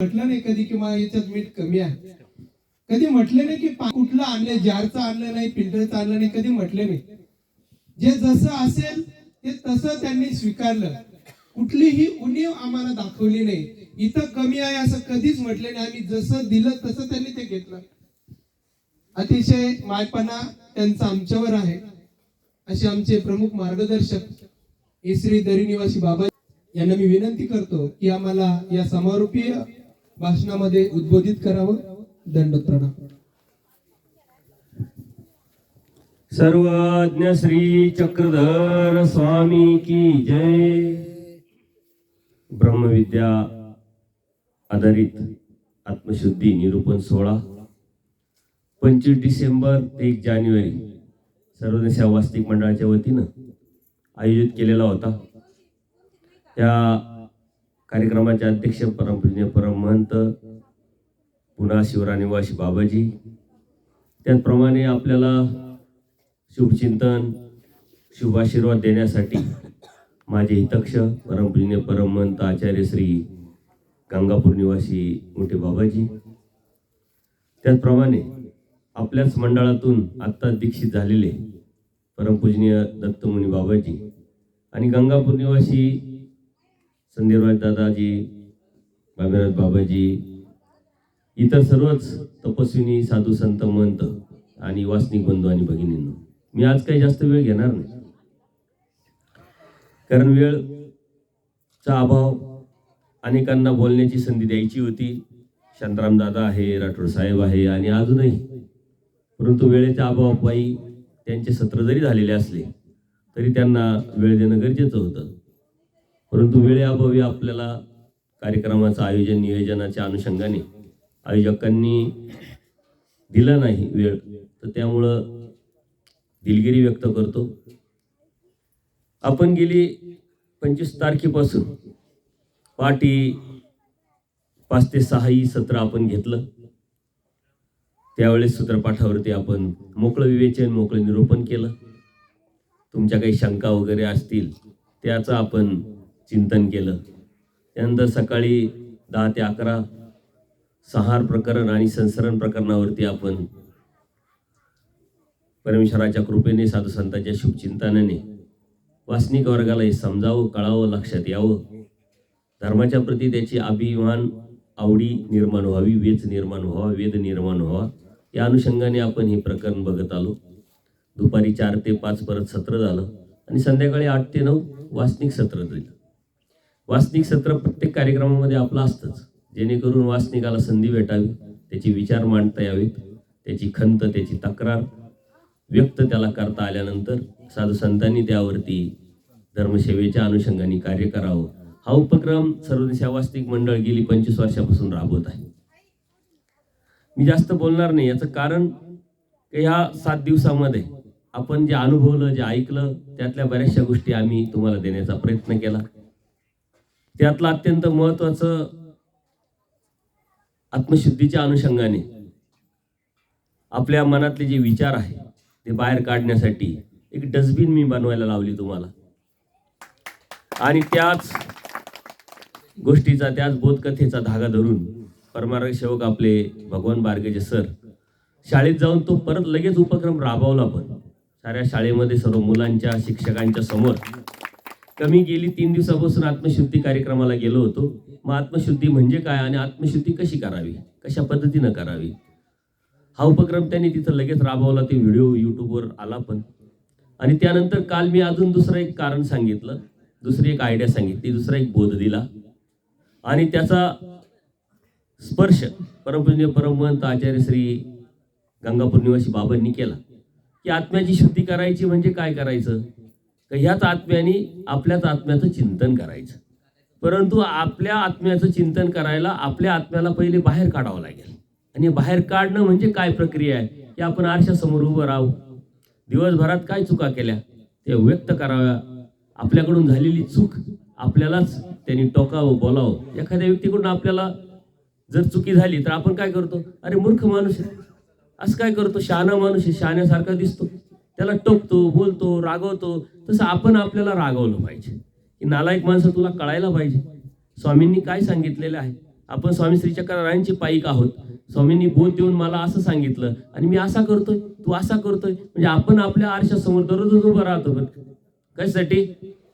म्हटलं नाही कधी की मला याच्यात मीठ कमी आहे, कधी म्हटले नाही की कुठलं आणलं, जारचं आणलं नाही, फिल्टरचं आणलं नाही, कधी म्हटले नाही. जे जसं असेल ते तसं त्यांनी स्वीकारलं. कुठलीही उणीव आम्हाला दाखवली नाही. इथं कमी आहे असं कधीच म्हटले नाही. आम्ही जसं दिलं तसं त्यांनी ते घेतलं. अतिशय मायपणा त्यांचा आमच्यावर आहे. असे आमचे प्रमुख मार्गदर्शक श्री दरी निवासी बाबा यांना मी विनंती करतो की आम्हाला या समारोपीय भाषणामध्ये उद्बोधित करावं. दंडवत प्रणाम. सर्वज्ञ श्री चक्रधर स्वामी की जय. ब्रह्मविद्या आधारित आत्मशुद्धी निरूपण सोहळा 25 डिसेंबर ते 1 जानेवारी सर्वज्ञ सेवा वास्तविक मंडळाच्या वतीनं आयोजित केलेला होता. त्या कार्यक्रमाचे अध्यक्ष परमपूजनीय परमहंत पुन्हा शिवरानिवासी बाबाजी. त्याचप्रमाणे आपल्याला शुभचिंतन शुभाशीर्वाद देण्यासाठी माझे हितक्ष परमपूजनीय परमहंत आचार्य श्री गंगापूर निवासी मोठे बाबाजी. त्याचप्रमाणे आपल्याच मंडळातून आत्ता दीक्षित झालेले परमपूजनीय दत्तमुनी बाबाजी आणि गंगापूर निवासी संदेवराज दादाजी, बाबेराज बाबाजी, इतर सर्वच तपस्विनी साधू संत महंत आणि वासनिक बंधू आणि भगिनींनो, मी आज काही जास्त वेळ घेणार नाही, कारण वेळचा अभाव. अनेकांना बोलण्याची संधी द्यायची होती. शांताराम दादा आहे, राठोड साहेब आहे आणि अजूनही, परंतु वेळेच्या अभावापायी त्यांचे सत्र जरी झालेले असले तरी त्यांना वेळ देणं गरजेचं होतं. परंतु वेळेअभावी आपल्याला कार्यक्रमाचं आयोजन नियोजनाच्या अनुषंगाने आयोजकांनी दिलं नाही वेळ, तर त्यामुळं दिलगिरी व्यक्त करतो. आपण गेली 25 तारखेपासून पहाटे 5 ते 6 ही सत्र आपण घेतलं. त्यावेळेस सूत्रपाठावरती आपण मोकळं विवेचन, मोकळं निरूपण केलं. तुमच्या काही शंका वगैरे असतील त्याचं आपण चिंतन केलं. त्यानंतर सकाळी 10 ते 11 संहार प्रकरण आणि संसरण प्रकरणावरती आपण परमेश्वराच्या कृपेने साधू संतांच्या शुभचिंतनाने वासनिक वर्गाला हे समजावं, कळावं, लक्षात यावं. धर्माच्या प्रती त्याची अभिमान, आवडी निर्माण व्हावी, वेच निर्माण व्हावा, वेद निर्माण व्हावा, या अनुषंगाने आपण हे प्रकरण बघत आलो. दुपारी 4 ते 5 परत सत्र झालं आणि संध्याकाळी 8 ते 9 वासनिक सत्र दिलं. वासनिक सत्र प्रत्येक कार्यक्रमामध्ये आपलं असतंच, जेणेकरून वासनिकाला संधी भेटावी, त्याचे विचार मांडता यावेत, त्याची खंत, त्याची तक्रार व्यक्त त्याला करता आल्यानंतर साधू संतांनी त्यावरती धर्मसेवेच्या अनुषंगाने कार्य करावं. हा उपक्रम सर्वज्ञ सेवा वास्तविक मंडळ गेली 25 वर्षापासून राबवत आहे. मी जास्त बोलणार नाही, याचं कारण ह्या 7 दिवसामध्ये आपण जे अनुभवलं, जे ऐकलं, त्यातल्या बऱ्याचशा गोष्टी आम्ही तुम्हाला देण्याचा प्रयत्न केला. त्यातलं अत्यंत महत्त्वाचं आत्मशुद्धीच्या अनुषंगाने आपल्या मनातले जे विचार आहे ते बाहेर काढण्यासाठी एक डस्टबिन मी बनवायला लावली तुम्हाला. आणि त्याच गोष्टीचा, त्याच बोधकथेचा धागा धरून परमार्ग सेवक आपले भगवान बारगेजे सर शाळेत जाऊन तो परत लगेच उपक्रम राबवला. पण साऱ्या शाळेमध्ये सर्व मुलांच्या, शिक्षकांच्या समोर कमी गेली 3 दिवसापासून आत्मशुद्धी कार्यक्रमाला गेलो होतो. मग आत्मशुद्धी म्हणजे काय आणि आत्मशुद्धी कशी करावी, कशा पद्धतीनं करावी, हा उपक्रम त्यांनी तिथं लगेच राबवला. ते व्हिडिओ यूट्यूबवर आला पण. आणि त्यानंतर काल मी अजून दुसरं एक कारण सांगितलं, दुसरी एक आयडिया सांगितली, दुसरा एक बोध दिला आणि त्याचा स्पर्श परमपूजनीय परमहंत आचार्य श्री गंगापूर निवासी बाबांनी केला. की आत्म्याची शुद्धी करायची म्हणजे काय करायचं, तर ह्याच आत्म्याने आपल्याच आत्म्याचं चिंतन करायचं. परंतु आपल्या आत्म्याचं चिंतन करायला आपल्या आत्म्याला पहिले बाहेर काढावं लागेल. आणि बाहेर काढणं म्हणजे काय प्रक्रिया आहे, की आपण आरशासमोर उभं राहू, दिवसभरात काय चुका केल्या ते व्यक्त कराव्या, आपल्याकडून झालेली चूक आपल्यालाच त्यांनी टोकावं, बोलावं. एखाद्या व्यक्तीकडून आपल्याला जर चुकी झाली तर आपण काय करतो, अरे मूर्ख माणूस आहे, असं काय करतो, शहाणा माणूस आहे, शहाण्यासारखा दिसतो, त्याला टोकतो, बोलतो, रागवतो. तसं आपण आपल्याला रागवलं पाहिजे की नालायक माणसं, तुला कळायला पाहिजे स्वामींनी काय सांगितलेलं आहे. आपण स्वामी श्री चक्रधरांची पाईक आहोत. स्वामींनी बोध देऊन मला असं सांगितलं आणि मी असा करतोय, तू असा करतोय. म्हणजे आपण आपल्या आरशासमोर दररोज उभं राहतो. कशासाठी?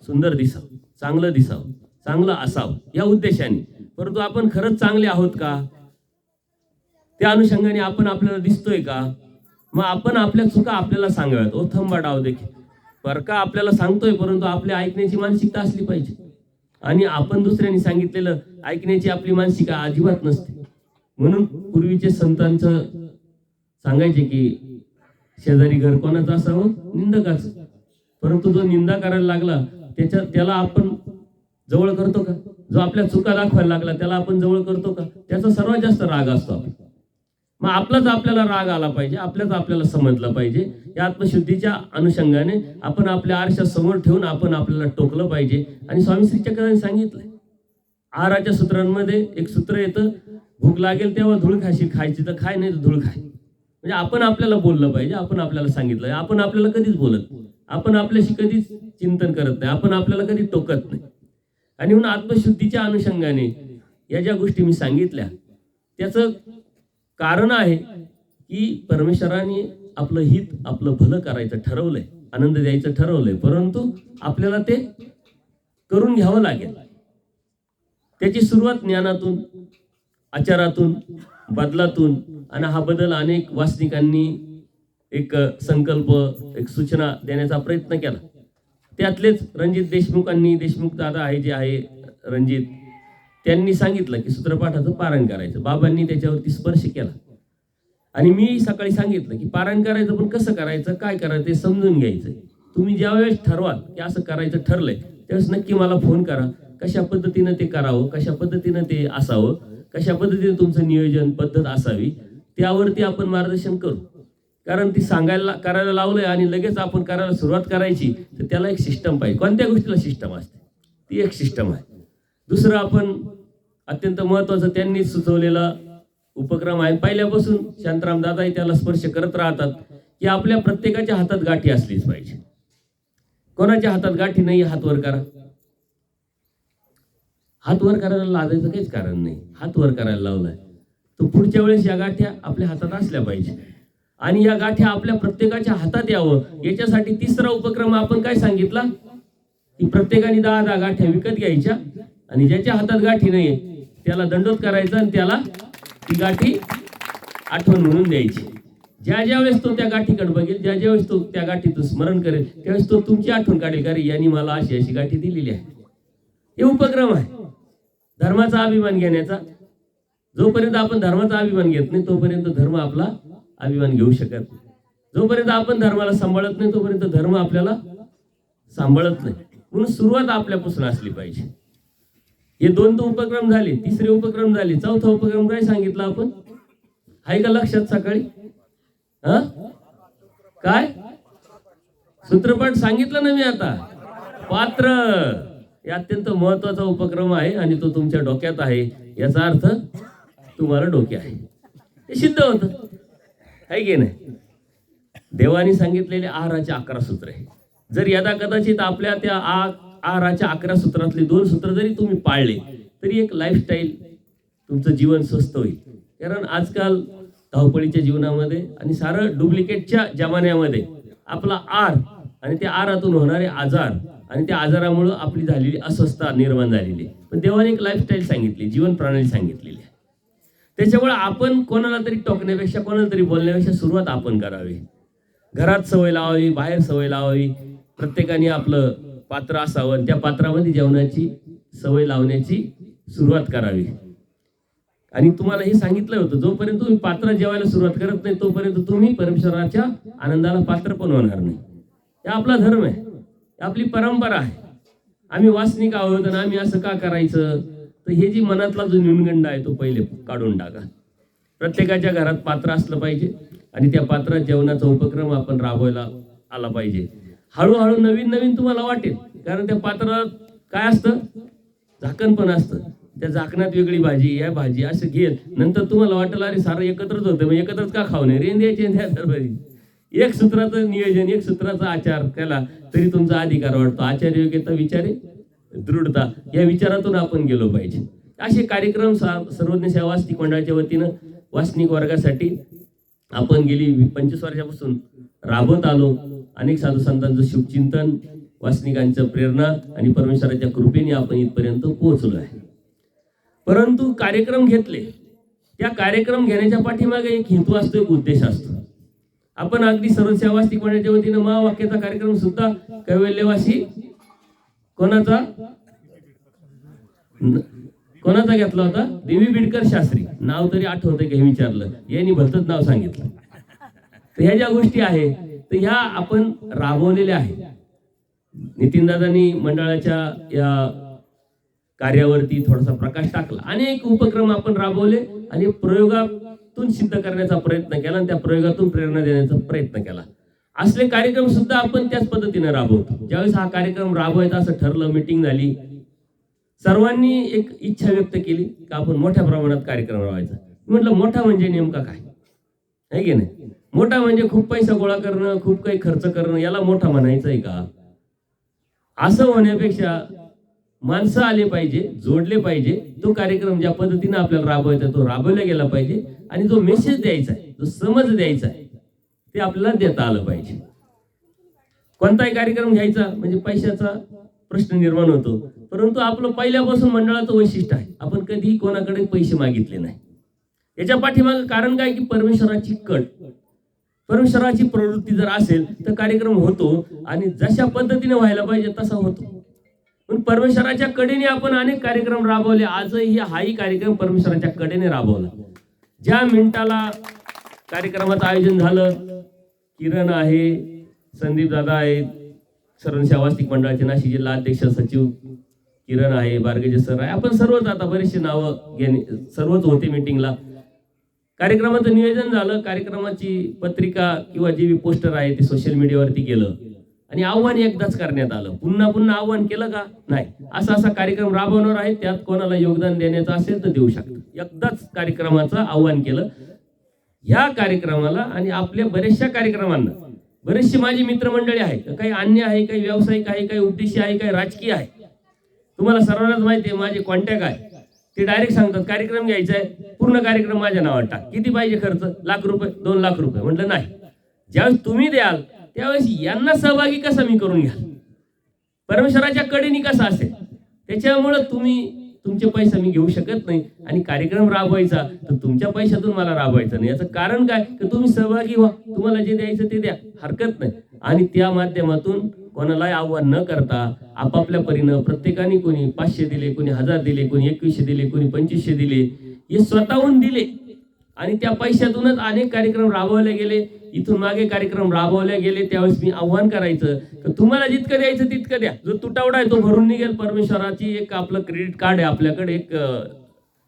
सुंदर दिसावं, चांगलं दिसावं, चांगलं असावं या उद्देशाने. परंतु आपण खरंच चांगले आहोत का? त्या अनुषंगाने आपण आपल्याला दिसतोय का? मग आपण आपल्या चुका आपल्याला सांगाव्यात. ओ थंबा डाव देखील बरं का आपल्याला सांगतोय, परंतु आपल्या ऐकण्याची मानसिकता असली पाहिजे. आणि आपण दुसऱ्यांनी सांगितलेलं ऐकण्याची आपली मानसिकता अजिबात नसते. म्हणून पूर्वीचे संतांचं सांगायचे की शेजारी घर कोणाचं असावं? निंदकाचं. परंतु जो निंदा करायला लागला त्याला आपण जवळ करतो का? जो आपल्या चुका दाखवायला लागला त्याला आपण जवळ करतो का? त्याचा सर्वात जास्त राग असतो. मग आपलाच आपल्याला राग आला पाहिजे, आपल्याच आपल्याला समजलं पाहिजे. या आत्मशुद्धीच्या अनुषंगाने आपण आपल्या आरशा समोर ठेवून आपण आपल्याला टोकलं पाहिजे. आणि स्वामी श्री चक्रधरांनी सांगितलंय आहाराच्या सूत्रांमध्ये एक सूत्र येतं, भूक लागेल तेव्हा धूळ खायची तर खाय, नाही तर धूळ खाय. म्हणजे आपण आपल्याला बोललं पाहिजे, आपण आपल्याला सांगितलं. आपण आपल्याला कधीच बोलत नाही, आपण आपल्याशी कधीच चिंतन करत नाही, आपण आपल्याला कधी टोकत नाही. आणि म्हणून आत्मशुद्धीच्या अनुषंगाने या ज्या गोष्टी मी सांगितल्या त्याचं कारण आहे की परमेश्वराने आपलं हित, आपलं भलं करायचं ठरवलंय, आनंद द्यायचं ठरवलंय. परंतु आपल्याला ते करून घ्यावं लागेल. त्याची सुरुवात ज्ञानातून, आचारातून, बदलातून. आणि हा बदल अनेक वासनिकांनी एक संकल्प, एक सूचना देण्याचा प्रयत्न केला. त्यातलेच रणजित देशमुखांनी, देशमुख दादा आहे जे आहे रणजित, त्यांनी सांगितलं की सूत्रपाठाचं पारायण करायचं. बाबांनी त्याच्यावरती स्पर्श केला. आणि मी सकाळी सांगितलं की पारायण करायचं, पण कसं करायचं, काय करायचं ते समजून घ्यायचं. तुम्ही ज्या वेळेस ठरवाल की असं करायचं ठरलंय त्यावेळेस नक्की मला फोन करा. कशा पद्धतीनं ते करावं, कशा पद्धतीनं ते असावं, कशा पद्धतीने तुमचं नियोजन पद्धत असावी, त्यावरती आपण मार्गदर्शन करू. कारण ती करायला लावलंय आणि लगेच आपण करायला सुरुवात करायची तर त्याला एक सिस्टम पाहिजे. कोणत्या गोष्टीला सिस्टम असते, ती एक सिस्टम आहे. दुसरं आपण अत्यंत महत्वाचं त्यांनी सुचवलेला उपक्रम आहे. पहिल्यापासून शांताराम दादाही त्याला स्पर्श करत राहतात की आपल्या प्रत्येकाच्या हातात गाठी असलीच पाहिजे. कोणाच्या हातात गाठी नाही, हात वर करा. हात वर करायला लाजायचं काहीच कारण नाही. हात वर करायला लावलाय तो पुढच्या वेळेस या गाठ्या आपल्या हातात असल्या पाहिजे. आणि या गाठ्या आपल्या प्रत्येकाच्या हातात यावं याच्यासाठी तिसरा उपक्रम आपण काय सांगितला की प्रत्येकाने 10-10 गाठ्या विकत घ्यायच्या आणि ज्याच्या हातात गाठी नाही त्याला दंडोत करायचा आणि त्याला ती गाठी आठवण म्हणून द्यायची. ज्या वेळेस तो त्या गाठीकडे बघेल, ज्या वेळेस तो त्या गाठीचं स्मरण करेल त्यावेळेस तो तुमची आठवण काढेल, अरे यांनी मला अशी अशी गाठी दिलेली आहे. हे उपक्रम आहे धर्माचा अभिमान घेण्याचा. जोपर्यंत आपण धर्माचा अभिमान घेत नाही तोपर्यंत धर्म आपला अभिमान घेऊ शकत नाही. जोपर्यंत आपण धर्माला सांभाळत नाही तोपर्यंत धर्म आपल्याला सांभाळत नाही. म्हणून सुरुवात आपल्यापासून असली पाहिजे. हे 2 उपक्रम झाले. तिसरे उपक्रम झाले. चौथा उपक्रम काय सांगितलं आपण, आहे का लक्षात सकाळी? काय सूत्रपाठ सांगितलं ना मी आता. पात्र हे अत्यंत महत्वाचा उपक्रम आहे आणि तो तुमच्या डोक्यात आहे. याचा अर्थ तुम्हाला डोके आहे, हे सिद्ध होतं आहे की नाही. देवाने सांगितलेले आहाराचे 11 सूत्र आहे. जर यदा कदाचित आपल्या त्या आहाराच्या 11 सूत्रातले 2 सूत्र जरी तुम्ही पाळले तरी एक लाईफस्टाईल तुमचं जीवन स्वस्त होईल. कारण आजकाल धावपळीच्या जीवनामध्ये आणि सारं डुप्लिकेटच्या जमान्यामध्ये आपला आहार आणि त्या आहारातून होणारे आजार आणि त्या आजारामुळे आपली झालेली अस्वस्थता निर्माण झालेली. पण देवाने एक लाईफस्टाईल सांगितली, जीवन प्रणाली सांगितलेली आहे. त्याच्यामुळे आपण कोणाला तरी टोकण्यापेक्षा, कोणाला तरी बोलण्यापेक्षा सुरुवात आपण करावी. घरात सवय लावावी, बाहेर सवय लावावी. प्रत्येकाने आपलं पात्र असावं, त्या पात्रामध्ये जेवणाची सवय लावण्याची सुरुवात करावी. आणि तुम्हाला हे सांगितलं होतं, जोपर्यंत तुम्ही पात्र जेवायला सुरुवात करत नाही तोपर्यंत तुम्ही परमेश्वराच्या आनंदाला पात्र पण होणार नाही. हे आपला धर्म आहे, आपली परंपरा आहे. आम्ही वासनिक आहोत आणि आम्ही असं का करायचं, तर हे जी मनातला जो न्यूनगंड आहे तो पहिले काढून टाका. प्रत्येकाच्या घरात पात्र असलं पाहिजे आणि त्या पात्रात जेवणाचा उपक्रम आपण राबवायला आला पाहिजे. हळूहळू नवीन तुम्हाला वाटेल, कारण त्या पात्रात काय असतं, झाकण पण असतं. त्या झाकणात वेगळी भाजी, या भाजी असं घेत नंतर तुम्हाला वाटेल अरे सारं एकत्रच होतं, मग एकत्रच का खाऊ नये, रेन द्यायचे त्या दरबारी. एक सूत्राचं नियोजन, एक सूत्राचा आचार केला तरी तुमचा अधिकार वाटतो. आचार्य योग्यता, विचारे दृढता, या विचारातून आपण गेलो पाहिजे. असे कार्यक्रम सर्वज्ञ सेवा वासनिक मंडळाच्या वतीनं वासनिक वर्गासाठी आपण गेली 25 वर्षापासून राबवत आलो. अनेक साधू संतांचं शुभचिंतन, वासनिकांचं प्रेरणा आणि परमेश्वराच्या कृपेने आपण इथपर्यंत पोहोचलो आहे. परंतु कार्यक्रम घेतले, त्या कार्यक्रम घेण्याच्या पाठीमागे एक हेतू असतो, एक उद्देश असतो. आपण अगदी सर्व सेवा वासनिक मंडळाच्या वतीनं महावाक्याचा कार्यक्रम सुद्धा कैवल्यवासी कोणाचा घेतला होता? देवी बिडकर शास्त्री. नाव तरी आठवतंय का हे विचारलं, यांनी भलतंच नाव सांगितलं. तर ह्या ज्या गोष्टी आहे तर ह्या आपण राबवलेल्या आहेत. नितीनदादांनी मंडळाच्या या कार्यावरती थोडासा प्रकाश टाकला. अनेक उपक्रम आपण राबवले आणि प्रयोगातून सिद्ध करण्याचा प्रयत्न केला आणि त्या प्रयोगातून प्रेरणा देण्याचा प्रयत्न केला. असले कार्यक्रम सुद्धा आपण त्याच पद्धतीने राबवतो. ज्यावेळेस हा कार्यक्रम राबवायचा असं ठरलं, मीटिंग झाली, सर्वांनी एक इच्छा व्यक्त केली की आपण मोठ्या प्रमाणात कार्यक्रम राबवायचा. म्हटलं मोठा म्हणजे नेमका काय आहे की नाही? मोठा म्हणजे खूप पैसा गोळा करणं, खूप काही खर्च करणं, याला मोठा म्हणायचं आहे का? असं होण्यापेक्षा माणसं आले पाहिजे, जोडले पाहिजे. तो कार्यक्रम ज्या पद्धतीने आपल्याला राबवायचा तो राबवला गेला पाहिजे आणि जो मेसेज द्यायचा आहे, जो समज द्यायचा आहे ते आपल्याला देता आलं पाहिजे. कोणताही कार्यक्रम घ्यायचा म्हणजे पैशाचा प्रश्न निर्माण होतो. परंतु आपलं पहिल्यापासून मंडळाचं वैशिष्ट्य आहे, आपण कधीही कोणाकडे पैसे मागितले नाही. याच्या पाठीमागं कारण काय की परमेश्वराची कट, परमेश्वराची प्रवृत्ती जर असेल तर कार्यक्रम होतो आणि जशा पद्धतीने व्हायला पाहिजे तसा होतो. पण परमेश्वराच्या कडेने आपण अनेक कार्यक्रम राबवले. आजही हाही कार्यक्रम परमेश्वराच्या कडेने राबवला. ज्या मिनिटाला कार्यक्रमाचं आयोजन झालं, किरण आहे, संदीप दादा आहेत, सर्व सेवा वासनिक मंडळाचे नाशिक जिल्हा अध्यक्ष सचिव किरण आहे, बारगेजे सर आहे, आपण सर्वच आता बरेचसे नावं घेणे सर्वच होते मीटिंगला. कार्यक्रमाचं नियोजन झालं, कार्यक्रमाची पत्रिका किंवा जे पोस्टर आहे ते सोशल मीडियावरती गेलं आणि आव्हान एकदाच करण्यात आलं. पुन्हा पुन्हा आव्हान केलं का? नाही. असा कार्यक्रम राबवणार आहे, त्यात कोणाला योगदान द्यायचं असेल तर देऊ शकतं. एकदाच कार्यक्रमाचं आव्हान केलं. ह्या कार्यक्रमाला आणि आपल्या बऱ्याचशा कार्यक्रमांना बरेचसे माझी मित्रमंडळी आहेत, काही अन्य आहे, काही व्यावसायिक आहे, काही उद्देशी आहे, काही राजकीय आहे. तुम्हाला सर्वांनाच माहिती आहे, माझे कॉन्टॅक्ट आहे, ते डायरेक्ट सांगतात कार्यक्रम घ्यायचा आहे, पूर्ण कार्यक्रम माझ्या नावावर टाक, किती पाहिजे खर्च? ₹1,00,000 ₹2,00,000. म्हटलं नाही, ज्यावेळेस तुम्ही द्याल त्यावेळेस यांना सहभागी कसा मी करून घ्याल, परमेश्वराच्या कडेनी कसा असेल, त्याच्यामुळं तुमचे पैसे मी घेऊ शकत नाही आणि कार्यक्रम राबवायचा तर तुमच्या पैशातून मला राबवायचा नाही. याचं कारण काय की तुम्ही सहभागी व्हा, तुम्हाला जे द्यायचं ते द्या, हरकत नाही. आणि त्या माध्यमातून कोणालाही आव्हान न करता आपापल्या परीनं प्रत्येकाने कोणी 500 दिले, कोणी 1000 दिले, कोणी 2100 दिले, कोणी 2500 दिले, हे स्वतःहून दिले आणि त्या पैशातूनच अनेक कार्यक्रम राबवले गेले. इथून मागे कार्यक्रम राबवले गेले. त्यावेळेस मी आव्हान करायचं की तुम्हाला जितकं द्यायचं तितकं द्या, जो तुटवडा आहे तो भरून निघेल. परमेश्वराची एक आपलं क्रेडिट कार्ड आहे, आपल्याकडे एक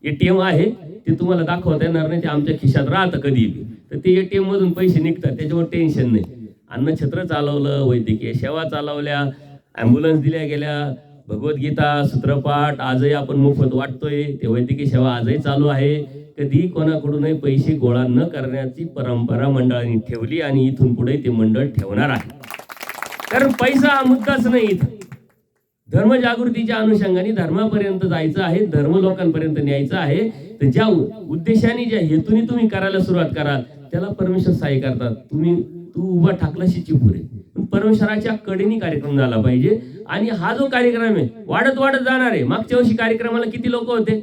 ATM आहे, ते तुम्हाला दाखवता येणार नाही, ते आमच्या खिशात राहतं कधी, तर ते ATM मधून पैसे निघतात, त्याच्यावर टेन्शन नाही. अन्नछत्र चालवलं, वैद्यकीय सेवा चालवल्या, ॲम्ब्युलन्स दिल्या गेल्या, भगवद्गीता सूत्रपाठ आजही आपण मोफत वाटतोय, ते वैद्यकीय सेवा आजही चालू आहे. कधी कोणाकडूनही पैसे गोळा न करण्याची परंपरा मंडळाने ठेवली आणि इथून पुढे ते मंडळ ठेवणार आहे. कारण पैसा हा मुद्दाच नाही. इथं धर्मजागृतीच्या अनुषंगाने धर्मापर्यंत जायचं आहे, धर्म लोकांपर्यंत न्यायचं आहे. तर ज्या उद्देशाने, ज्या हेतूने तुम्ही करायला सुरुवात कराल त्याला परमेश्वर सहाय्य करतात. तू उभा ठाकलाशी चिपुरे, पण परमेश्वराच्या कडेने कार्यक्रम झाला पाहिजे. आणि हा जो कार्यक्रम आहे वाढत वाढत जाणार आहे. मागच्या वर्षी कार्यक्रमाला किती लोक होते?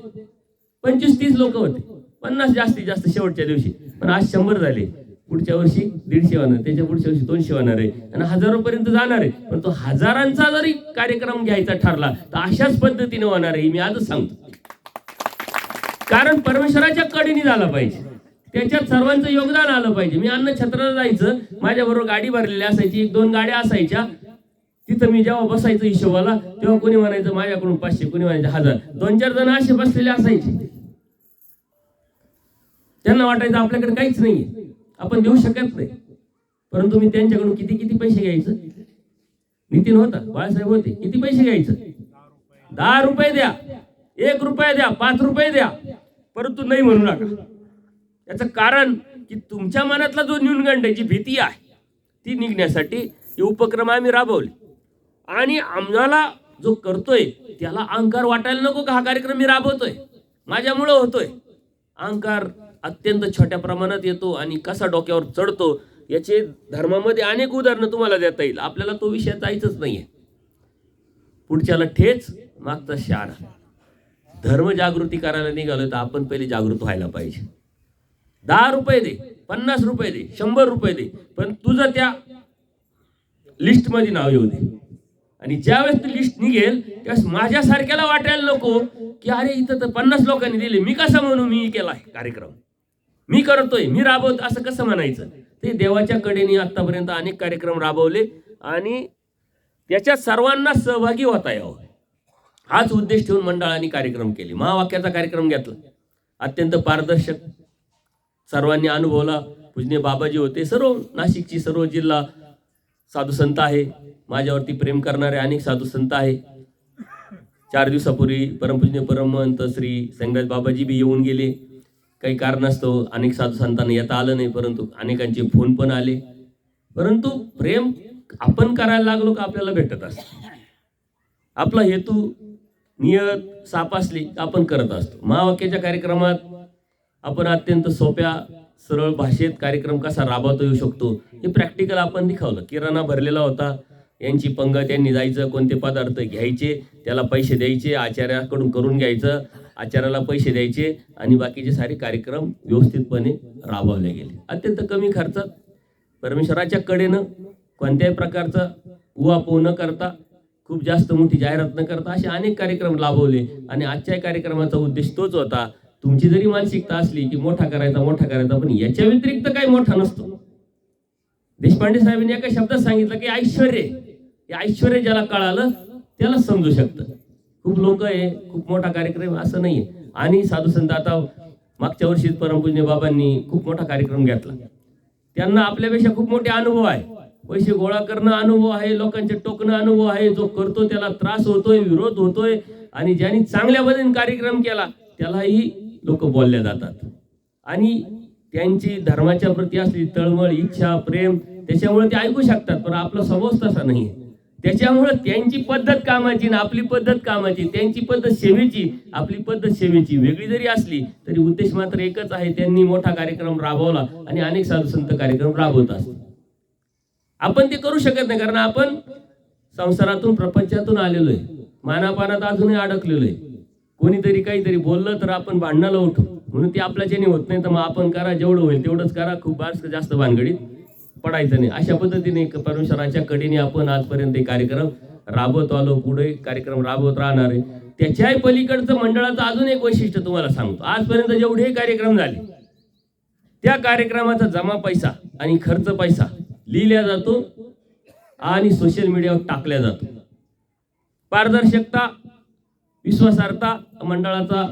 25-30 लोक होते, 50 जास्तीत जास्त शेवटच्या दिवशी. पण आज 100 झाले, पुढच्या वर्षी 150 होणार, त्याच्या पुढच्या वर्षी 200 होणार आहे आणि 1000 पर्यंत जाणार आहे. पण तो हजारांचा जरी कार्यक्रम घ्यायचा ठरला तर अशाच पद्धतीने होणार आहे, मी आजच सांगतो. कारण परमेश्वराच्या कडेने झाला पाहिजे, त्याच्यात सर्वांचं योगदान आलं पाहिजे. मी अन्नछत्राला जायचं, माझ्याबरोबर गाडी भरलेली असायची, 1-2 गाड्या असायच्या. तिथं मी जेव्हा बसायचं हिशोबाला तेव्हा कोणी म्हणायचं माझ्याकडून 500, कोणी म्हणायचं 1000, 2-4 जण असे बसलेले असायचे. त्यांना वाटायचं आपल्याकडे काहीच नाहीये, आपण देऊ शकत नाही. परंतु मी त्यांच्याकडून किती पैसे घ्यायचं? नितीन होता, बाळासाहेब होते, किती पैसे घ्यायचं? ₹10 द्या, ₹1 द्या, ₹5 द्या, परंतु नाही म्हणू नका. याचं कारण की तुमच्या मनातला जो न्यूनगंड आहे, जी भीती आहे, ती निघण्यासाठी हे उपक्रम आम्ही राबवले. आणि आम्हाला जो करतोय त्याला अहंकार वाटायला नको का हा कार्यक्रम मी राबवतोय. माझ्यामुळं होतोय. अहंकार अत्यंत छोट्या प्रमाणात येतो आणि कसा डोक्यावर चढतो याचे धर्मामध्ये अनेक उदाहरणं तुम्हाला देता येईल. आपल्याला तो विषय जायचंच नाहीये. पुढच्याला ठेच मागचा शार. धर्म जागृती करायला निघालो तर आपण पहिले जागृत व्हायला पाहिजे. 10 रुपये दे, 50 रुपये दे, 100 रुपये दे, पण तुझं त्या लिस्टमध्ये नाव येऊ दे. आणि ज्यावेळेस ती लिस्ट निघेल त्यावेळेस माझ्यासारख्याला वाटायला नको की अरे इथं तर 50 लोकांनी दिले, मी कसं म्हणू मी केलाय कार्यक्रम, मी करतोय, मी राबवतो, असं कसं म्हणायचं. ते देवाच्या कडेने आतापर्यंत अनेक कार्यक्रम राबवले आणि त्याच्यात सर्वांना सहभागी होता यावं हाच उद्देश ठेवून मंडळाने कार्यक्रम केले. महावाक्याचा कार्यक्रम घेतला, अत्यंत पारदर्शक, सर्वांनी अनुभवला. पूजनीय बाबाजी होते, सर्व नाशिकची सर्व जिल्हा साधू संत आहे, माझ्यावरती प्रेम करणारे अनेक साधू संत आहे. 4 दिवसापूर्वी परमपूजनीय परमहंत श्री संगराज बाबाजी बी येऊन गेले. काही कारणास्तव अनेक साधू संतांना येता आलं नाही, परंतु अनेकांचे फोन पण आले. परंतु प्रेम आपण करायला लागलो का आपल्याला भेटत असतं. आपला हेतू नियत साफ असली आपण करत असतो. महावाक्याच्या कार्यक्रमात आपण अत्यंत सोप्या सरळ भाषेत कार्यक्रम कसा राबवता येऊ शकतो हे प्रॅक्टिकल आपण दिखावलं. किराणा भरलेला होता, यांची पंगत, यांनी जायचं, कोणते पदार्थ घ्यायचे, त्याला पैसे द्यायचे, आचार्याकडून करून घ्यायचं, आचार्याला पैसे द्यायचे आणि बाकीचे सारे कार्यक्रम व्यवस्थितपणे राबवले गेले. अत्यंत कमी खर्चात परमेश्वराच्या कडेनं कोणत्याही प्रकारचा उहापोह न करता, खूप जास्त मोठी जाहिरात न करता असे अनेक कार्यक्रम राबवले. आणि आजच्या कार्यक्रमाचा उद्देश तोच होता. तुमची जरी मानसिकता असली की मोठा करायचा, पण याच्या व्यतिरिक्त काही मोठा नसतो. देशपांडे साहेबांनी एका शब्दात सांगितलं की ऐश्वर्य, हे ऐश्वर्य ज्याला कळालं त्याला समजू शकतं. खूप लोक आहे, खूप मोठा कार्यक्रम असं नाहीये. आणि साधू संत आता मागच्या वर्षीच परमपूजनीय बाबांनी खूप मोठा कार्यक्रम घेतला. त्यांना आपल्यापेक्षा खूप मोठे अनुभव आहे. पैसे गोळा करणं अनुभव आहे, लोकांचे टोकणं अनुभव आहे. जो करतो त्याला त्रास होतोय, विरोध होतोय, आणि ज्यांनी चांगल्या पद्धतीने कार्यक्रम केला त्यालाही लोक बोलल्या जातात. आणि त्यांची धर्माच्या प्रती असली तळमळ, इच्छा, प्रेम, त्याच्यामुळे ते ऐकू शकतात. पण आपला स्वभाव तसा नाही. त्याच्यामुळे त्यांची पद्धत कामाची आणि आपली पद्धत कामाची, त्यांची पद्धत सेवेची, आपली पद्धत सेवेची वेगळी जरी असली तरी उद्देश मात्र एकच आहे. त्यांनी मोठा कार्यक्रम राबवला आणि अनेक साधू संत कार्यक्रम राबवत असतात. आपण ते करू शकत नाही, कारण आपण संसारातून, प्रपंचातून आलेलो आहे. मानापानात अजूनही अडकलेलो आहे. कोणीतरी काहीतरी बोललं तर आपण भांडणाला उठू, म्हणून ते आपल्याच्याने होत नाही. तर मग आपण करा, जेवढं होईल तेवढंच करा, खूप जास्त भानगडीत पडायचं नाही. अशा पद्धतीने परमेश्वराच्या कडेने आपण आजपर्यंत एक कार्यक्रम राबवत आलो, पुढे कार्यक्रम राबवत राहणार आहे. त्याच्याही पलीकडचं मंडळाचं अजून एक वैशिष्ट्य तुम्हाला सांगतो. आजपर्यंत जेवढे कार्यक्रम झाले त्या कार्यक्रमाचा जमा पैसा आणि खर्च पैसा लिहिला जातो आणि सोशल मीडियावर टाकल्या जातो. पारदर्शकता, विश्वासार्हता मंडळाचा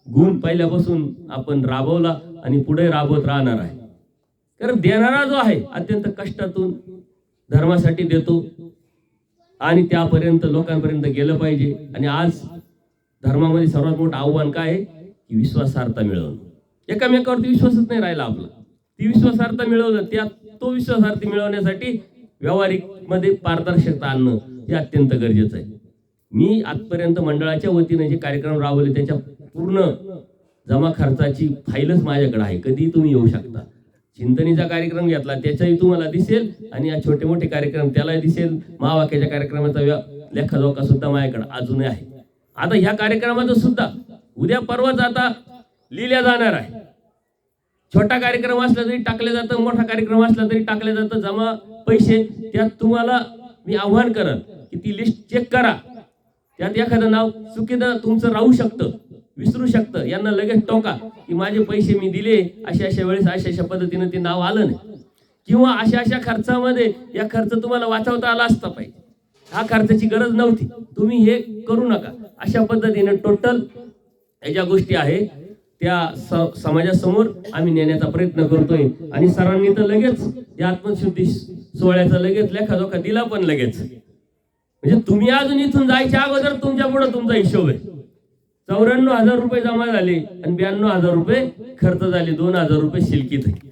गुण पहिल्यापासून आपण राबवला आणि पुढे राबवत राहणार आहे. कारण देणारा जो आहे अत्यंत कष्टातून धर्मासाठी देतो आणि त्यापर्यंत लोकांपर्यंत गेलं पाहिजे. आणि आज धर्मामध्ये सर्वात मोठं आव्हान काय आहे की विश्वासार्हता मिळवणं. एकामेकावरती विश्वासच नाही राहिला आपला. ती विश्वासार्हता मिळवणं, तो विश्वासार्हता मिळवण्यासाठी व्यावहारिक मध्ये पारदर्शकता आणणं हे अत्यंत गरजेचं आहे. मी आजपर्यंत मंडळाच्या वतीने जे कार्यक्रम राबवले त्याच्या पूर्ण जमा खर्चाची फाईलच माझ्याकडे आहे. कधीही तुम्ही येऊ शकता. चिंतनीचा कार्यक्रम घेतला त्याचाही तुम्हाला दिसेल आणि या छोटे मोठे कार्यक्रम त्यालाही दिसेल. महावाक्याच्या कार्यक्रमाचा लेखाजोखा सुद्धा माझ्याकडे अजूनही आहे. आता ह्या कार्यक्रमाचं सुद्धा उद्या परवाच आता लिहिल्या जाणार आहे. छोटा कार्यक्रम असला तरी टाकले जातं, मोठा कार्यक्रम असला तरी टाकले जातं जमा पैसे. त्यात तुम्हाला मी आव्हान करत की ती लिस्ट चेक करा. त्यात एखादं नाव चुकीचं तुमचं राहू शकतं, विसरू शकतं. यांना लगेच टोका की माझे पैसे मी दिले, अशा वेळेस अशा पद्धतीने ते नाव आलं नाही, किंवा अशा खर्चामध्ये या खर्च तुम्हाला वाचवता आला असता पाहिजे, हा खर्चाची गरज नव्हती, तुम्ही हे करू नका. अशा पद्धतीने टोटल या ज्या गोष्टी आहे त्या समाजासमोर आम्ही नेण्याचा प्रयत्न करतोय. आणि सरांनी तर लगेच या आत्मशुद्धी सोहळ्याचा लगेच लेखाजोखा दिला, पण लगेच म्हणजे तुम्ही अजून इथून जायच्या अगोदर तुमच्या पुढे तुमचा हिशोब आहे. 94,000 रुपये जमा झाले आणि 92,000 रुपये खर्च झाले, 2,000 रुपये शिल्कीत आहे.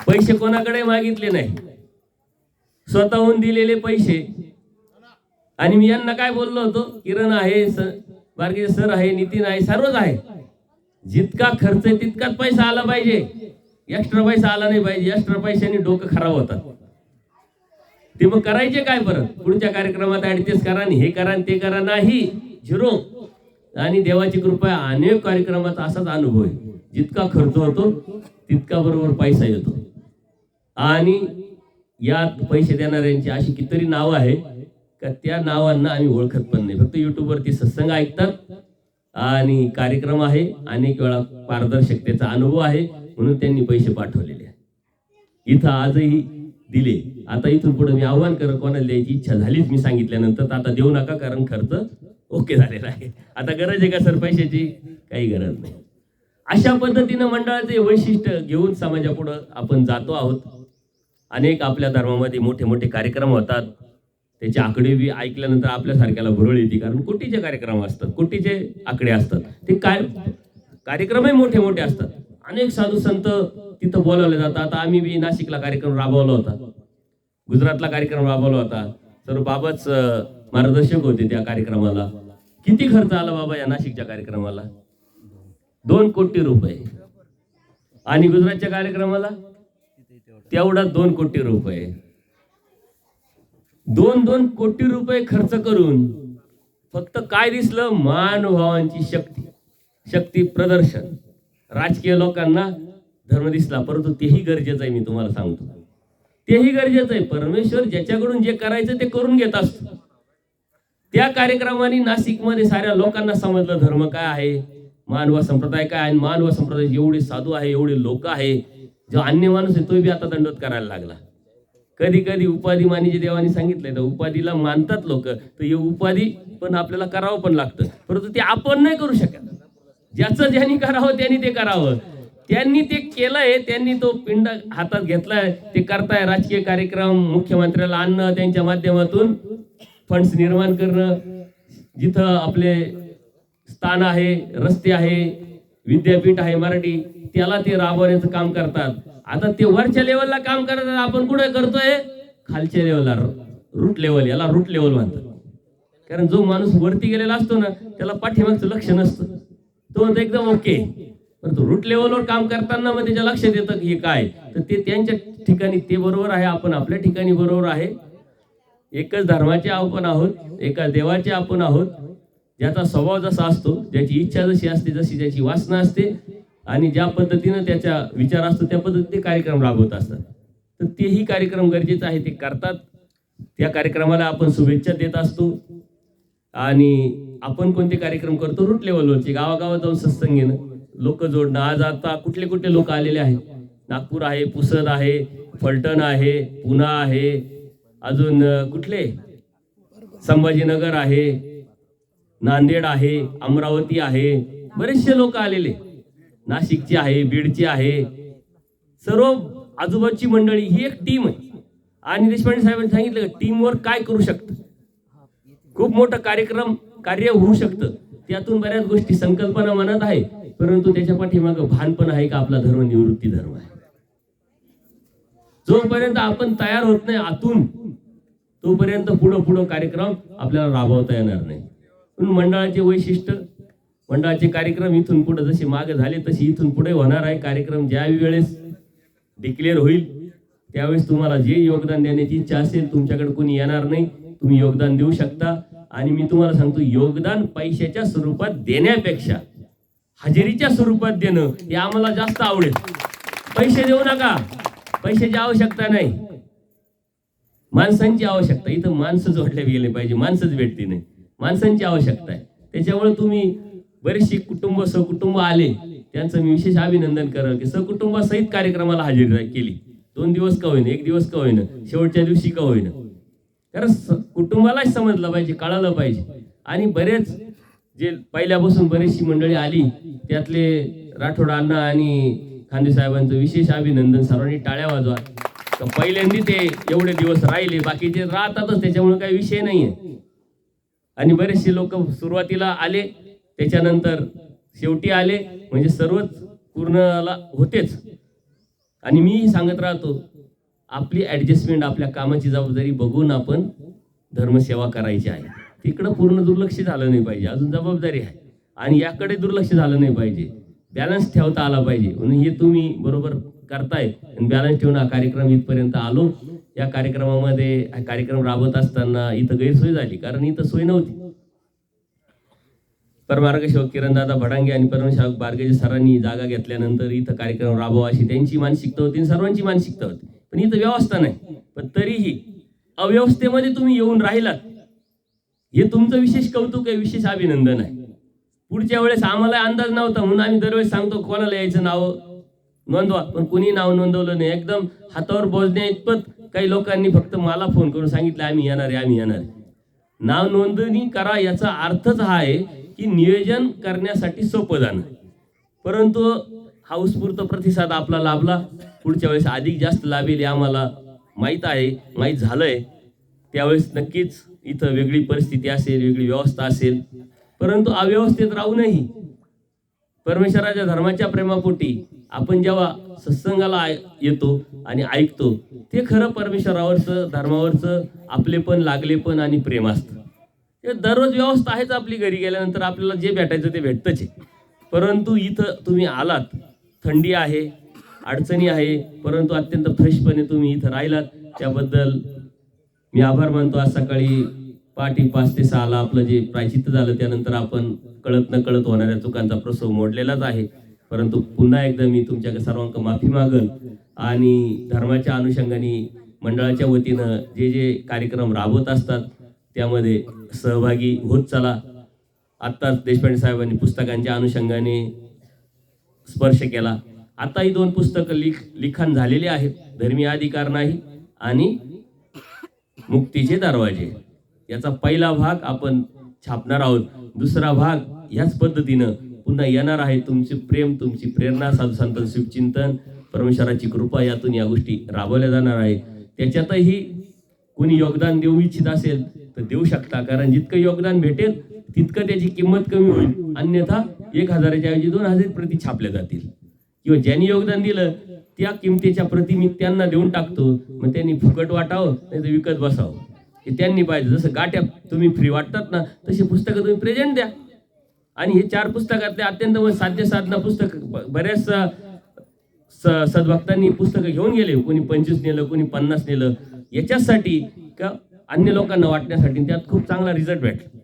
पैसे कोणाकडे मागितले नाही, स्वतःहून दिलेले पैसे. आणि मी यांना काय बोललो होतो, किरण आहे, बारकेचे सर आहे, नितीन आहे, सर्वच आहे. जितका खर्च आहे तितकाच पैसा आला पाहिजे, एक्स्ट्रा पैसा आला नाही पाहिजे. एक्स्ट्रा पैशाने डोकं खराब होतात. ते मग करायचे काय परत? पुढच्या कार्यक्रमात ऍडजस्ट करा आणि हे करा आणि ते करा, नाही, झिरो. आणि देवाची कृपा अनेक कार्यक्रमाचा असाच अनुभव आहे. जितका खर्च होतो तितका बरोबर पैसा येतो. आणि यात पैसे देणाऱ्यांची अशी कितीतरी नावं आहे का त्या नावांना आम्ही ओळखत पण नाही. फक्त युट्यूबवरती सत्संग ऐकतात आणि कार्यक्रम आहे, अनेक वेळा पारदर्शकतेचा अनुभव आहे म्हणून त्यांनी पैसे पाठवलेले आहे. इथं आजही दिले. आता इथून पुढे मी आव्हान कर, कोणाला द्यायची इच्छा झालीच मी सांगितल्यानंतर तर आता देऊ नका, कारण खर्च ओके झालेला आहे. आता गरज आहे का सर पैशाची? काही गरज नाही. अशा पद्धतीनं मंडळाचे वैशिष्ट्य घेऊन समाजापुढं आपण जातो आहोत. अनेक आपल्या धर्मामध्ये मोठे मोठे कार्यक्रम होतात. त्याचे आकडे बी ऐकल्यानंतर आपल्यासारख्याला भुरळ येते, कारण कोटीचे कार्यक्रम असतात, कोटीचे आकडे असतात. ते काय कार्यक्रमही मोठे मोठे असतात. अनेक साधू संत तिथं बोलावले जातात. आता आम्ही बी नाशिकला कार्यक्रम राबवला होता, गुजरातला कार्यक्रम राबवला होता. तर बाबाच मार्गदर्शक होते त्या कार्यक्रमाला. किती खर्च आला बाबा या नाशिकच्या कार्यक्रमाला? 2 कोटी रुपये. आणि गुजरातच्या कार्यक्रमाला तेवढा 2 कोटी रुपये. 2 कोटी रुपये खर्च करून फक्त काय दिसलं? महानुभावांची शक्ती प्रदर्शन. राजकीय लोकांना धर्म दिसला, परंतु तेही गरजेचं आहे. मी तुम्हाला सांगतो, तेही गरजेचं आहे. परमेश्वर ज्याच्याकडून जे करायचं ते करून घेत असतो. त्या कार्यक्रमाने नाशिकमध्ये साऱ्या लोकांना समजलं धर्म काय आहे, मानव संप्रदाय काय आहे. मानव संप्रदाय एवढे साधू आहे, एवढे लोक आहे. जो अन्य माणूस आहे तो बी आता दंडवत करायला लागला. कधी कधी उपाधी मानीचे देवाने सांगितलंय, तर उपाधीला मानतात लोक, तर हे उपाधी पण आपल्याला करावं पण लागतं, परंतु ते आपण नाही करू शकत. ज्याचं ज्यांनी करावं त्यांनी ते करावं. त्यांनी ते केलंय, त्यांनी तो पिंड हातात घेतलाय, ते करताय. राजकीय कार्यक्रम, मुख्यमंत्र्याला आणणं, त्यांच्या माध्यमातून फंड्स निर्माण करणं, जिथं आपले स्थान आहे, रस्ते आहे, विद्यापीठ आहे मराठी, त्याला ते राबवण्याचं काम करतात. आता ते वरच्या लेवलला काम करतात, आपण कुठे करतोय? खालच्या लेवलला, रूट लेवल. याला रूट लेवल म्हणतात. कारण जो माणूस वरती गेलेला असतो ना, त्याला पाठीमागचं लक्ष नसतं, तो म्हणतो एकदम ओके. परंतु रूट लेवलवर काम करताना मग त्याच्या लक्षात येतं की हे काय, तर ते त्यांच्या ठिकाणी ते बरोबर आहे, आपण आपल्या ठिकाणी बरोबर आहे. एकच धर्माचे आपण आहोत, एकाच देवाचे आपण आहोत. ज्याचा स्वभाव जसा असतो, ज्याची इच्छा जशी असते, जशी ज्याची वासना असते, आणि ज्या पद्धतीनं त्याचा विचार असतो त्या पद्धतीने कार्यक्रम राबवत असतात. तर तेही कार्यक्रम गरजेचं आहे, ते करतात. त्या कार्यक्रमाला आपण शुभेच्छा देत असतो. आणि आपण कोणते कार्यक्रम करतो? रूट लेवलवरचे, गावागावात जाऊन सत्संग घेणं, लोक जोडणं. आज आता कुठले कुठले लोक आलेले आहेत? नागपूर आहे, पुसद आहे, फलटण आहे, पुणा आहे, अजून कुठले, संभाजीनगर आहे, नांदेड आहे, अमरावती आहे, बरेचसे लोक आलेले, नाशिकची आहे, बीडची आहे, सर्व आजूबाजूची मंडळी. ही एक टीम आहे. आणि देशपांडे साहेबांनी सांगितलं टीमवर्क काय करू शकतं, खूप मोठं कार्य होऊ शकतं. त्यातून बऱ्याच गोष्टी, संकल्पना मनात आहे, परंतु त्याच्या पाठीमागं भान पण आहे का आपला धर्म निवृत्ती धर्म आहे. जोपर्यंत आपण तयार होत नाही आतून, तोपर्यंत पुढं कार्यक्रम आपल्याला राबवता येणार नाही. म्हणून मंडळाचे वैशिष्ट्य, मंडळाचे कार्यक्रम इथून पुढे जसे मागे झाले तसे इथून पुढे होणार आहे. कार्यक्रम ज्या वेळेस डिक्लेअर होईल त्यावेळेस तुम्हाला जे योगदान देण्याची इच्छा असेल, तुमच्याकडे कोणी येणार नाही, तुम्ही योगदान देऊ शकता. आणि मी तुम्हाला सांगतो, योगदान पैशाच्या स्वरूपात देण्यापेक्षा हजेरीच्या स्वरूपात देणं हे आम्हाला जास्त आवडेल. पैसे देऊ नका, पैशाची आवश्यकता नाही, माणसांची आवश्यकता. इथं माणसं जोडले गेले पाहिजे, माणसंच भेटते नाही, माणसांची आवश्यकता आहे. त्याच्यामुळे तुम्ही बरेचसे सहकुटुंब आले, त्यांचं मी विशेष अभिनंदन करेन की सहकुटुंबासहित कार्यक्रमाला हजेरी केली. 2 दिवस का होईना, 1 दिवस का होईना, शेवटच्या दिवशी का होईना, कारण कुटुंबालाच समजलं पाहिजे, कळालं पाहिजे. आणि बरेच जे पहिल्यापासून बरेचशी मंडळी आली, त्यातले राठोड अण्णा आणि खांदे साहेबांचं विशेष अभिनंदन. सर्वांनी टाळ्या वाजवा. पहिल्यांदा ते एवढे दिवस राहिले, बाकीचे राहतातच, त्याच्यामुळे काही विषय नाहीये. आणि बरेचसे लोक सुरुवातीला आले, त्याच्यानंतर शेवटी आले, म्हणजे सर्वच पूर्णला होतेच. आणि मी सांगत राहतो, आपली ऍडजस्टमेंट, आपल्या कामाची जबाबदारी बघून आपण धर्मसेवा करायची आहे. तिकडं पूर्ण दुर्लक्ष झालं नाही पाहिजे, अजून जबाबदारी आहे आणि याकडे दुर्लक्ष झालं नाही पाहिजे, बॅलन्स ठेवता आला पाहिजे. म्हणून हे तुम्ही बरोबर करताय आणि बॅलन्स ठेवून हा कार्यक्रम इथपर्यंत आलो. या कार्यक्रमामध्ये हा कार्यक्रम राबवत असताना इथं गैरसोय झाली, कारण इथं सोय नव्हती. परमार्गसेवक किरणदादा भडांगे आणि परमसेवक बारगेजे सरांनी जागा घेतल्यानंतर इथं कार्यक्रम राबवा अशी त्यांची मानसिकता होती, सर्वांची मानसिकता होती. पण इथं व्यवस्था नाही. पण तरीही अव्यवस्थेमध्ये तुम्ही येऊन राहिलात, हे तुमचं विशेष कौतुक आहे, विशेष अभिनंदन आहे. पुढच्या वेळेस आम्हाला अंदाज नव्हता म्हणून आम्ही दरवेळेस सांगतो कोणाला यायचं नाव नोंदवा, पण कुणी नाव नोंदवलं नाही. एकदम हातावर बोलण्या इतपत काही लोकांनी फक्त मला फोन करून सांगितलं आम्ही येणार आहे, आम्ही येणार आहे. नाव नोंदणी करा याचा अर्थच हा आहे की नियोजन करण्यासाठी सोपं जाणं. परंतु हा उत्स्फूर्त प्रतिसाद आपला लाभला. पुढच्या वेळेस अधिक जास्त लाभेल हे आम्हाला माहीत आहे, माहीत झालंय. त्यावेळेस नक्कीच इथं वेगळी परिस्थिती असेल, वेगळी व्यवस्था असेल. परंतु अव्यवस्थेत राहूनही परमेश्वराच्या धर्माच्या प्रेमापोटी आपण जेव्हा सत्संगाला येतो आणि ऐकतो, ते खरं परमेश्वरावरचं, धर्मावरचं आपलेपण, लागलेपण आणि प्रेम असतं. ते दररोज व्यवस्था आहेच आपली, घरी गेल्यानंतर आपल्याला जे भेटायचं ते भेटतंच आहे. परंतु इथं तुम्ही आलात, थंडी आहे, अडचणी आहे, परंतु अत्यंत फ्रेशपणे तुम्ही इथं राहिलात, त्याबद्दल मी आभार मानतो. आज सकाळी पहाटे 5 ते 6 आपलं जे प्रायचित्त झालं, त्यानंतर आपण कळत न कळत होणाऱ्या चुकांचा प्रसव मोडलेलाच आहे. परंतु पुन्हा एकदा मी तुमच्या सर्वांक माफी मागल आणि धर्माच्या अनुषंगाने मंडळाच्या वतीनं जे जे कार्यक्रम राबवत असतात त्यामध्ये सहभागी होत चला. आत्ताच देशपांडे साहेबांनी पुस्तकांच्या अनुषंगाने स्पर्श केला. आताही 2 पुस्तकं लिखाण झालेले आहेत, धर्मीय अधिकार नाही आणि मुक्तीचे दरवाजे. याचा पहिला भाग आपण छापणार आहोत. दुसरा भाग याच पद्धतीनं पुन्हा येणार आहे. तुमचे प्रेम, तुमची प्रेरणा, साधू संत शिवचिंतन, परमेश्वराची कृपा यातून या गोष्टी राबवल्या जाणार आहे. त्याच्यातही कोणी योगदान देऊ इच्छित असेल तर देऊ शकता, कारण जितकं योगदान भेटेल तितकं त्याची किंमत कमी होईल. अन्यथा 1000च्या ऐवजी 2000 प्रती छापल्या जातील, किंवा ज्यांनी योगदान दिलं त्या किमतीच्या प्रती मी त्यांना देऊन टाकतो. मग त्यांनी फुकट वाटावं नाही तर विकत बसावं, हे त्यांनी पाहिजे. जसं गाठ्या तुम्ही फ्री वाटतात ना, तशी पुस्तकं तुम्ही प्रेझेंट द्या. आणि हे 4 पुस्तकातले अत्यंत साध्य साधना पुस्तक बऱ्याच सद्भक्तांनी पुस्तकं घेऊन गेले. कोणी 25 नेलं, कोणी 50 नेलं, याच्यासाठी का अन्य लोकांना वाटण्यासाठी. त्यात खूप चांगला रिझल्ट भेटला.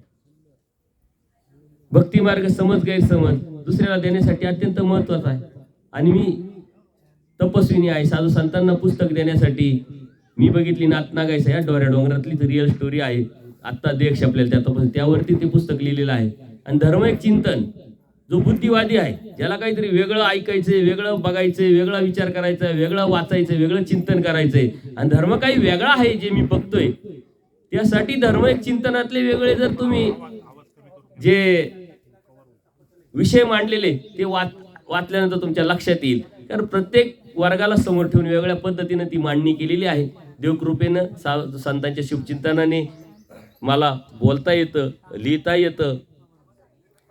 भक्ती मार्ग समज गैरसमज दुसऱ्याला देण्यासाठी अत्यंत महत्वाचा आहे. आणि मी तपस्विनी आहे, साधू संतांना पुस्तक देण्यासाठी मी बघितली नातनागायचा या डोऱ्या डोंगरातली रिअल स्टोरी आहे. आत्ता देश आपल्याला त्यावरती ते पुस्तक लिहिलेलं आहे. आणि धर्म एक चिंतन, जो बुद्धिवादी आहे, ज्याला काहीतरी वेगळं ऐकायचंय, वेगळं बघायचंय, वेगळा विचार करायचा, वेगळं वाचायचंय, वेगळं चिंतन करायचंय. आणि धर्म काही वेगळा आहे जे मी बघतोय, त्यासाठी धर्म एक चिंतनातले वेगळे जर तुम्ही जे विषय मांडलेले ते वाचल्यानंतर तुमच्या लक्षात येईल. कारण प्रत्येक वर्गाला समोर ठेवून वेगळ्या पद्धतीनं ती मांडणी केलेली आहे. देवकृपेनं, संतांच्या शुभचिंतनाने मला बोलता येतं, लिहिता येतं.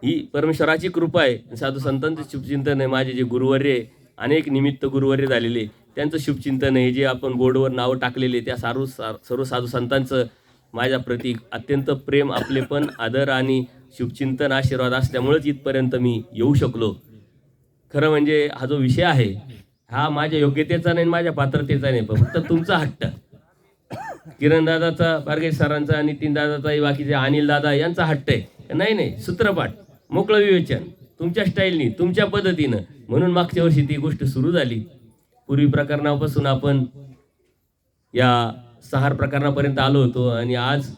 ही परमेश्वराची कृपा आहे. साधू संतांचं शुभचिंतन आहे. माझे जे गुरुवर्य आहे, अनेक निमित्त गुरुवर्य झालेले, त्यांचं शुभचिंतन आहे. जे आपण बोर्डवर नावं टाकलेले त्या सर्व साधू संतांचं माझ्या प्रती अत्यंत प्रेम, आपलेपण, आदर आणि शुभचिंतन, आशीर्वाद असल्यामुळेच इथपर्यंत मी येऊ शकलो. खरं म्हणजे हा जो विषय आहे हा माझ्या योग्यतेचा नाही, माझ्या पात्रतेचा नाही, पण फक्त तुमचा हट्ट. किरणदादाचा, बारगे सरांचा, नितीन दादाचा, बाकीचे अनिल दादा यांचा हट्ट आहे. नाही, सूत्रपाठ, मोकळं विवेचन, तुमच्या स्टाईलनी, तुमच्या पद्धतीनं. म्हणून मागच्या वर्षी ती गोष्ट सुरू झाली. पूर्वी प्रकरणापासून आपण या 6 प्रकरणापर्यंत आलो होतो आणि आज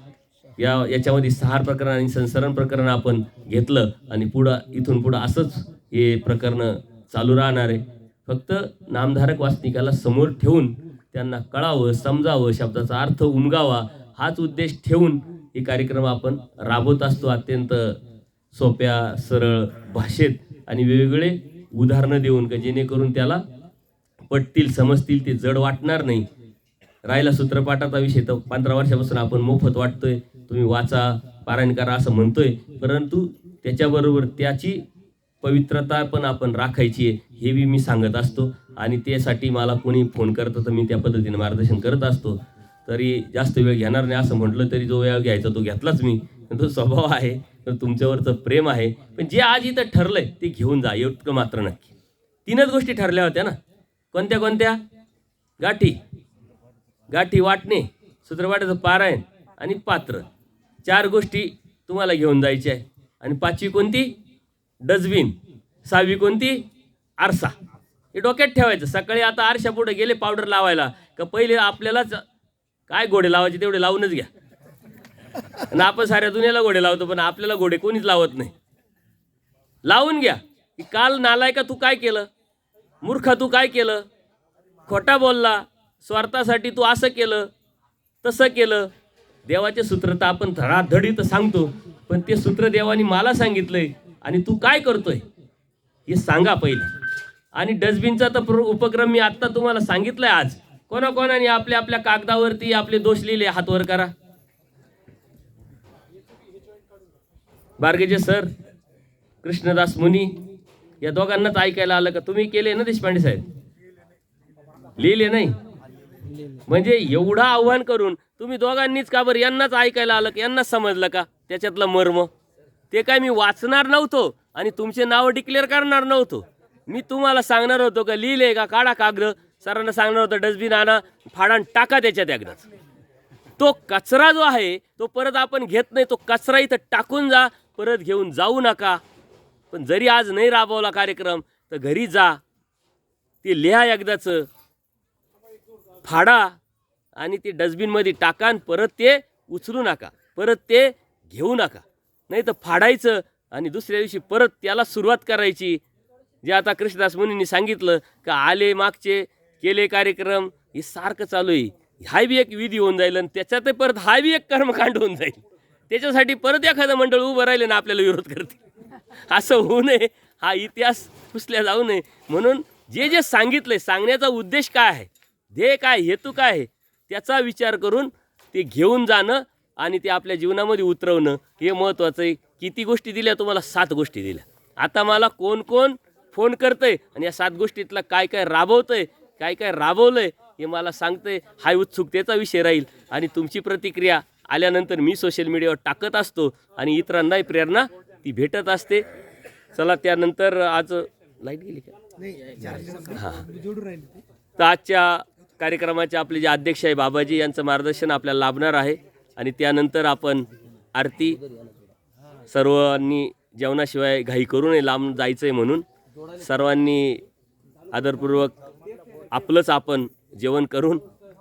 याच्यामध्ये 6 प्रकरण आणि संसरण प्रकरण आपण घेतलं आणि इथून पुढं असंच हे प्रकरण चालू राहणार आहे. फक्त नामधारक वाचनिकाला समोर ठेवून त्यांना कळावं, समजावं, शब्दाचा अर्थ उमगावा, हाच उद्देश ठेवून हे कार्यक्रम आपण राबवत असतो. अत्यंत सोप्या सरळ भाषेत आणि वेगवेगळे उदाहरणं देऊन, का जेणेकरून त्याला पटतील, समजतील, ते जड वाटणार नाही. राहिला सूत्रपाठाचा विषय, तर 15 वर्षापासून आपण मोफत वाटतोय, तुम्ही वाचा, पारायण करा असं म्हणतोय. परंतु त्याच्याबरोबर त्याची पवित्रता पण आपण राखायची आहे, हे बी मी सांगत असतो. आणि त्यासाठी मला कोणी फोन करतं तर मी त्या पद्धतीने मार्गदर्शन करत असतो. तरी जास्त वेळ घेणार नाही असं म्हटलं तरी जो वेळ घ्यायचा तो घेतलाच मी. तो स्वभाव आहे, तर तुमच्यावरचं प्रेम आहे. पण जे आज इथं ठरलंय ते घेऊन जा, एवढं मात्र नक्की. 3च गोष्टी ठरल्या होत्या ना. कोणत्या कोणत्या? गाठी वाटणे, सूत्रपाठाचं पारायण आणि पात्र. 4 गोष्टी तुम्हाला घेऊन जायच्या आहे. आणि 5वी कोणती? डस्टबिन. 6वी कोणती? आरसा. हे डोक्यात ठेवायचं. सकाळी आता आरशा पुढे गेले पावडर लावायला का पहिले आपल्यालाच काय घोडे लावायचे तेवढे लावूनच घ्या. आणि आपण साऱ्या दुनियाला घोडे लावतो, पण आपल्याला घोडे कोणीच लावत नाही. लावून घ्या की काल नालायका तू काय केलं, मूर्खा तू काय केलं, खोटा बोलला, स्वार्थासाठी तू असं केलं तसं केलं. देवाचे सूत्र तर आपण धडाधडी तर सांगतो, पण ते सूत्र देवाने मला सांगितलंय आणि तू काय करतोय हे सांगा पहिले. आणि डस्टबिनचा तर उपक्रम मी आत्ता तुम्हाला सांगितलंय. आज कोणाकोणाने आपल्या आपल्या कागदावरती आपले दोष लिहिले, हात वर करा. बारगेचे सर, कृष्णदास मुनी या दोघांनाच ऐकायला आलं का? तुम्ही केले ना देशपांडे साहेब? लिहिले नाही म्हणजे एवढं आव्हान करून तुम्ही दोघांनीच का बरं यांनाच ऐकायला आलं का? यांनाच समजलं का त्याच्यातलं मर्म? ते काय मी वाचणार नव्हतो आणि तुमचे नाव डिक्लेअर करणार नव्हतो. मी तुम्हाला सांगणार होतो का लिहिले का, काढा कागद. सरांना सांगणार होतं डस्टबिन आणा, फाडा, टाका त्याच्यात एकदाच. तो कचरा जो आहे तो परत आपण घेत नाही. तो कचरा इथं टाकून जा, परत घेऊन जाऊ नका. पण जरी आज नाही राबवला कार्यक्रम तर घरी जा, ते लिहा एकदाच, फाडा आणि ते डस्टबिनमध्ये टाका आणि परत ते उचलू नका, परत ते घेऊ नका. नाही तर फाडायचं आणि दुसऱ्या दिवशी परत त्याला सुरुवात करायची. जे आता कृष्णदास मुनींनी सांगितलं का आले मागचे केले कार्यक्रम, हे सारखं चालू आहे. हा बी एक विधी होऊन जाईल आणि त्याच्यात परत हा बी एक कर्मकांड होऊन जाईल. त्याच्यासाठी परत एखादं मंडळ उभं राहिले ना आपल्याला विरोध करते. असं होऊ नये, हा इतिहास पुसल्या जाऊ नये म्हणून जे जे सांगितलंय, सांगण्याचा उद्देश काय आहे, ध्येय काय, हेतू काय आहे, त्याचा विचार करून ते घेऊन जाणं आणि ते आपल्या जीवनामध्ये उतरवणं हे महत्त्वाचं आहे. किती गोष्टी दिल्या तुम्हाला? 7 गोष्टी दिल्या. आता मला कोण कोण फोन करतंय आणि या 7 गोष्टीतला काय काय राबवतंय, काय काय राबवलंय हे मला सांगतंय. हा उत्सुकतेचा विषय राहील आणि तुमची प्रतिक्रिया आल्यानंतर मी सोशल मीडियावर टाकत असतो आणि इतरांनाही प्रेरणा ती भेटत असते. चला, त्यानंतर आज लाईट गेली का? हां, तर आजच्या कार्यक्रमाचे आपले जे अध्यक्ष आहे बाबाजी यांचं मार्गदर्शन आपल्याला लाभणार आहे. आणि त्यानंतर आपण आरती, सर्वांनी जेवणाशिवाय घाई करू नये, लांब जायचं आहे म्हणून सर्वांनी आदरपूर्वक आपलंच आपण जेवण करून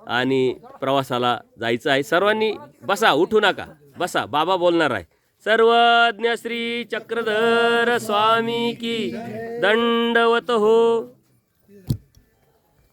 आणि प्रवासाला जायचं आहे. सर्वांनी बसा, उठू नका, बसा. बाबा बोलणार आहे. सर्वज्ञ श्री चक्रधर स्वामी की दंडवत हो.